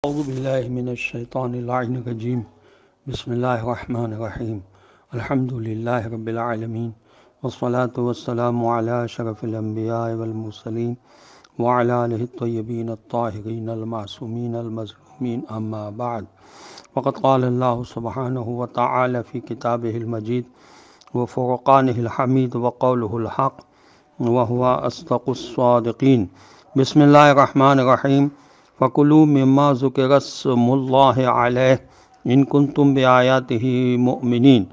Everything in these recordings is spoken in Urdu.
اعوذ باللہ من الشیطان اللعین الرجیم بسم اللہ الرحمن الرحیم الحمد للہ رب العالمین والصلاة والسلام علی اشرف الانبیاء والمرسلین وعلی آلہ الطیبین الطاہرین المعصومین المظلومین اما بعد وقد قال اللہ سبحانہ وتعالی فی کتابہ المجید وفرقانہ الحمید وقولہ الحق وهو اصدق الصادقین۔ بسم اللہ الرحمن الرحیم۔ فَكُلُوا مِمَّا ذُكِرَ اسْمُ اللَّهِ عَلَيْهِ إِن كُنتُم بِآيَاتِهِ مُؤْمِنِينَ۔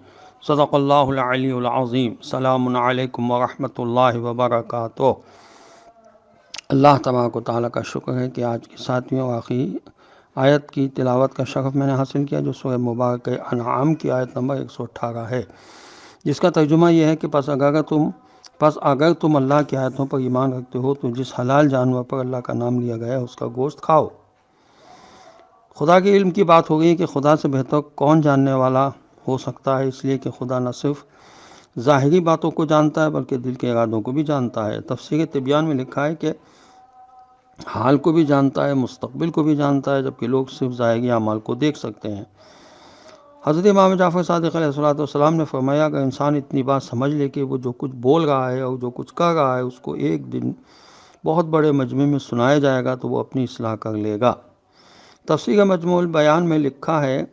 صدق اللہ العلی العظیم۔ السلام علیکم ورحمۃ اللہ وبرکاتہ۔ اللہ تبارک و تعالیٰ کا شکر ہے کہ آج کی 7ویں اور آخری آیت کی تلاوت کا شرف میں نے حاصل کیا، جو سورہ مبارک انعام کی آیت نمبر 118 ہے، جس کا ترجمہ یہ ہے کہ پس اگر تم اللہ کی آیتوں پر ایمان رکھتے ہو تو جس حلال جانور پر اللہ کا نام لیا گیا ہے اس کا گوشت کھاؤ۔ خدا کے علم کی بات ہو گئی کہ خدا سے بہتر کون جاننے والا ہو سکتا ہے، اس لیے کہ خدا نہ صرف ظاہری باتوں کو جانتا ہے بلکہ دل کے ارادوں کو بھی جانتا ہے۔ تفسیر تبیان میں لکھا ہے کہ حال کو بھی جانتا ہے، مستقبل کو بھی جانتا ہے، جبکہ لوگ صرف ظاہری اعمال کو دیکھ سکتے ہیں۔ حضرت امام جعفر صادق علیہ السلام نے فرمایا، اگر انسان اتنی بات سمجھ لے کہ وہ جو کچھ بول رہا ہے اور جو کچھ کر رہا ہے اس کو ایک دن بہت بڑے مجمع میں سنایا جائے گا تو وہ اپنی اصلاح کر لے گا۔ تفسیر مجموع البیان میں لکھا ہے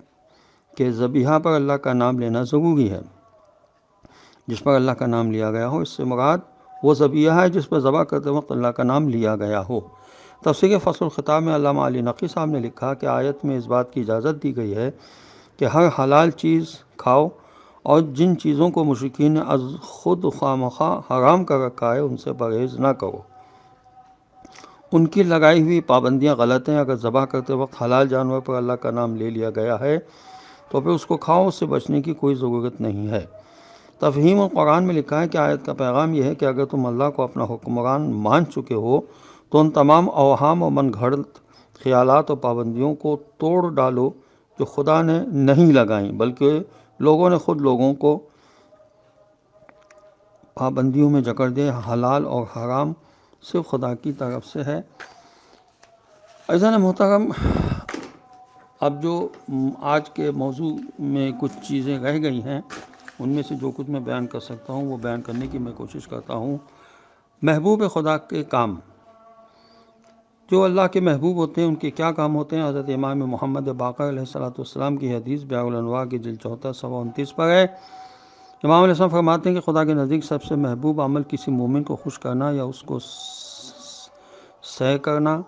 کہ ذبیحہ پر اللہ کا نام لینا ضروری ہے، جس پر اللہ کا نام لیا گیا ہو۔ اس سے مراد وہ ذبیحہ ہے جس پر ذبح کرتے وقت اللہ کا نام لیا گیا ہو۔ تفسیر فصل الخطاب میں علامہ علی نقی صاحب نے لکھا کہ آیت میں اس بات کی اجازت دی گئی ہے کہ ہر حلال چیز کھاؤ، اور جن چیزوں کو مشرکین نے از خود خواہ حرام کر رکھا ہے ان سے پرہیز نہ کرو۔ ان کی لگائی ہوئی پابندیاں غلط ہیں۔ اگر ذبح کرتے وقت حلال جانور پر اللہ کا نام لے لیا گیا ہے تو پھر اس کو کھاؤ، اس سے بچنے کی کوئی ضرورت نہیں ہے۔ تفہیم القرآن میں لکھا ہے کہ آیت کا پیغام یہ ہے کہ اگر تم اللہ کو اپنا حکمران مان چکے ہو تو ان تمام اوہام و من گھڑت خیالات و پابندیوں کو توڑ ڈالو جو خدا نے نہیں لگائیں، بلکہ لوگوں نے خود لوگوں کو پابندیوں میں جکڑ دے۔ حلال اور حرام صرف خدا کی طرف سے ہے۔ عزیزان محترم، اب جو آج کے موضوع میں کچھ چیزیں رہ گئی ہیں ان میں سے جو کچھ میں بیان کر سکتا ہوں وہ بیان کرنے کی میں کوشش کرتا ہوں۔ محبوب خدا کے کام، جو اللہ کے محبوب ہوتے ہیں ان کے کیا کام ہوتے ہیں۔ حضرت امام محمد باقر علیہ السلام کی حدیث بیان الانوار کی جلد 74 صفحہ 29 پر ہے۔ امام علیہ السلام فرماتے ہیں کہ خدا کے نزدیک سب سے محبوب عمل کسی مومن کو خوش کرنا یا اس کو سیر کرنا،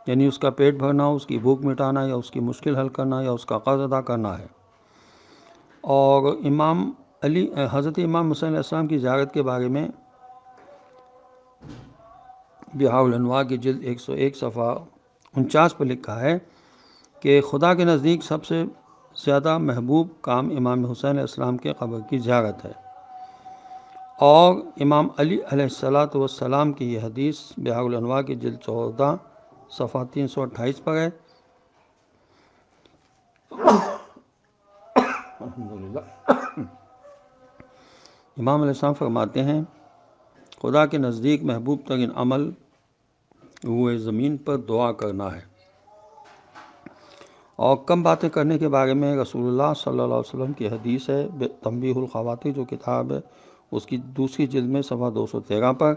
یعنی اس کا پیٹ بھرنا، اس کی بھوک مٹانا یا اس کی مشکل حل کرنا یا اس کا قرض ادا کرنا ہے۔ اور حضرت امام حسین علیہ السلام کی زیارت کے بارے میں بہاء الانوار کی جلد 101 صفحہ 49 پر لکھا ہے کہ خدا کے نزدیک سب سے زیادہ محبوب کام امام حسین علیہ السلام کے قبر کی زیارت ہے۔ اور امام علی علیہ السلام کی یہ حدیث بہاء الانوار کی جلد 14 صفحہ 328 پر ہے۔ امام علیہ السلام فرماتے ہیں، خدا کے نزدیک محبوب ترین عمل روئے زمین پر دعا کرنا ہے۔ اور کم باتیں کرنے کے بارے میں رسول اللہ صلی اللہ علیہ وسلم کی حدیث ہے، تنبیہ الخواطر جو کتاب ہے اس کی دوسری جلد میں صفحہ 213 پر،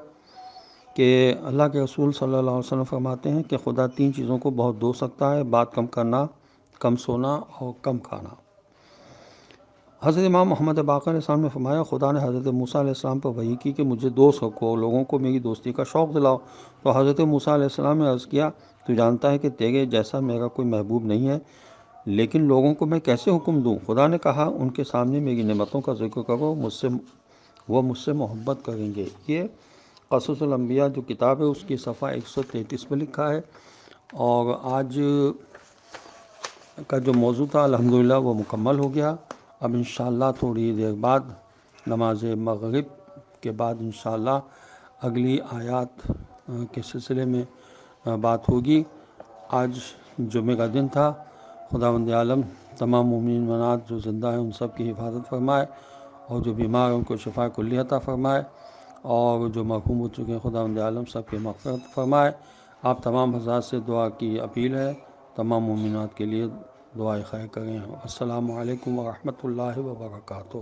کہ اللہ کے رسول صلی اللہ علیہ وسلم فرماتے ہیں کہ خدا 3 چیزوں کو بہت دو سکتا ہے: بات کم کرنا، کم سونا اور کم کھانا۔ حضرت امام محمد باقر علیہ السلام نے فرمایا، خدا نے حضرت موسیٰ علیہ السلام پر وحی کی کہ مجھے دوست رکھو اور لوگوں کو میری دوستی کا شوق دلاؤ۔ تو حضرت موسیٰ علیہ السلام نے عرض کیا، تو جانتا ہے کہ تیرے جیسا میرا کوئی محبوب نہیں ہے، لیکن لوگوں کو میں کیسے حکم دوں؟ خدا نے کہا، ان کے سامنے میری نعمتوں کا ذکر کرو، وہ مجھ سے محبت کریں گے۔ یہ قصص الانبیاء جو کتاب ہے اس کی صفحہ 133 میں لکھا ہے۔ اور آج کا جو موضوع تھا الحمدللہ وہ مکمل ہو گیا۔ اب انشاءاللہ تھوڑی دیر بعد نماز مغرب کے بعد انشاءاللہ اگلی آیات کے سلسلے میں بات ہوگی۔ آج جمعہ کا دن تھا۔ خداوند عالم تمام مومنین مومنات جو زندہ ہیں ان سب کی حفاظت فرمائے، اور جو بیمار ہیں ان کو شفا کلی عطا فرمائے، اور جو محروم ہو چکے ہیں خداوند عالم سب کی مغفرت فرمائے۔ آپ تمام حضرات سے دعا کی اپیل ہے تمام مومنات کے لیے دعائے خیر کریں۔ السلام علیکم ورحمۃ اللہ وبرکاتہ۔